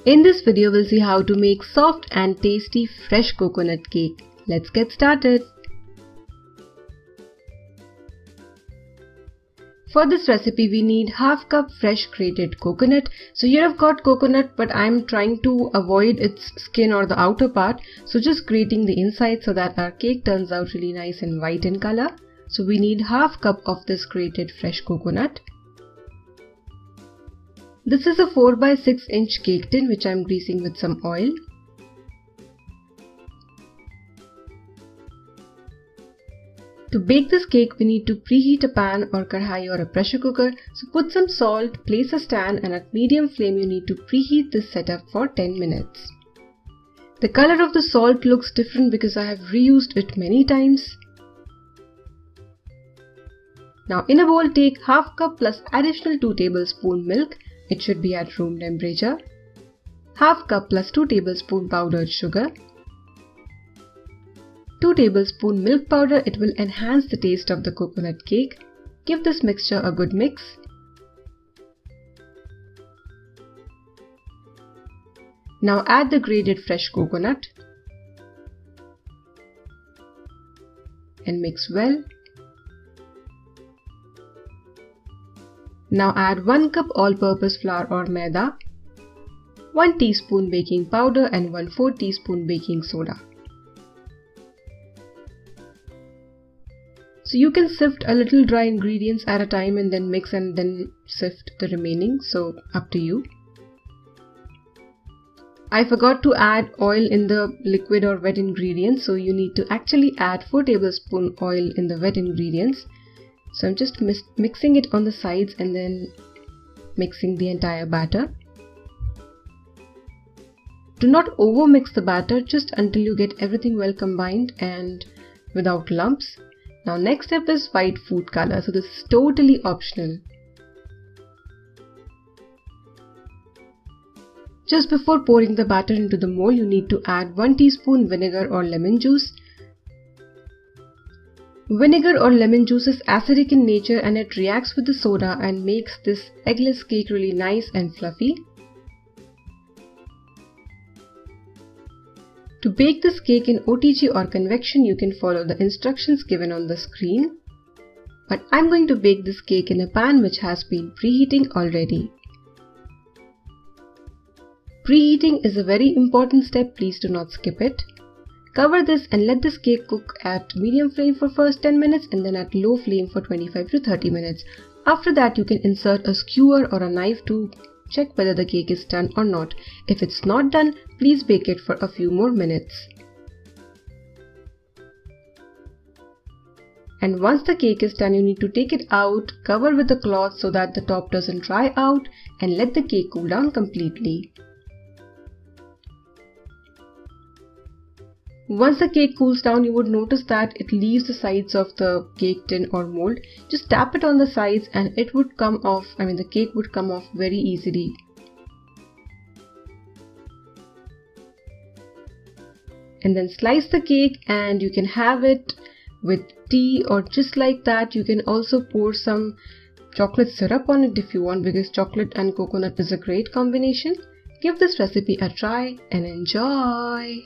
In this video, we'll see how to make soft and tasty fresh coconut cake. Let's get started. For this recipe, we need half cup fresh grated coconut. So here I've got coconut, but I'm trying to avoid its skin or the outer part. So just grating the inside so that our cake turns out really nice and white in color. So we need half cup of this grated fresh coconut. This is a 4 by 6 inch cake tin which I'm greasing with some oil. To bake this cake, we need to preheat a pan or kadhai or a pressure cooker. So put some salt, place a stand, and at medium flame you need to preheat this setup for 10 minutes. The color of the salt looks different because I have reused it many times. Now in a bowl, take half cup plus additional 2 tablespoon milk. It should be at room temperature. Half cup plus 2 tablespoon powdered sugar. 2 tablespoon milk powder, it will enhance the taste of the coconut cake. Give this mixture a good mix. Now add the grated fresh coconut and mix well. Now add 1 cup all-purpose flour or Maida, 1 teaspoon baking powder and 1/4 teaspoon baking soda. So you can sift a little dry ingredients at a time and then mix and then sift the remaining, so up to you. I forgot to add oil in the liquid or wet ingredients, so you need to actually add 4 tablespoon oil in the wet ingredients. So I'm just mixing it on the sides and then mixing the entire batter. Do not over mix the batter, just until you get everything well combined and without lumps. Now next step is white food color, so this is totally optional. Just before pouring the batter into the mold, you need to add 1 teaspoon vinegar or lemon juice. Vinegar or lemon juice is acidic in nature and it reacts with the soda and makes this eggless cake really nice and fluffy. To bake this cake in OTG or convection, you can follow the instructions given on the screen. But I'm going to bake this cake in a pan which has been preheating already. Preheating is a very important step, please do not skip it. Cover this and let this cake cook at medium flame for first 10 minutes and then at low flame for 25 to 30 minutes. After that, you can insert a skewer or a knife to check whether the cake is done or not. If it's not done, please bake it for a few more minutes. And once the cake is done, you need to take it out, cover with a cloth so that the top doesn't dry out, and let the cake cool down completely. Once the cake cools down, you would notice that it leaves the sides of the cake tin or mold. Just tap it on the sides and it would come off, the cake would come off very easily. And then slice the cake and you can have it with tea or just like that. You can also pour some chocolate syrup on it if you want, because chocolate and coconut is a great combination. Give this recipe a try and enjoy!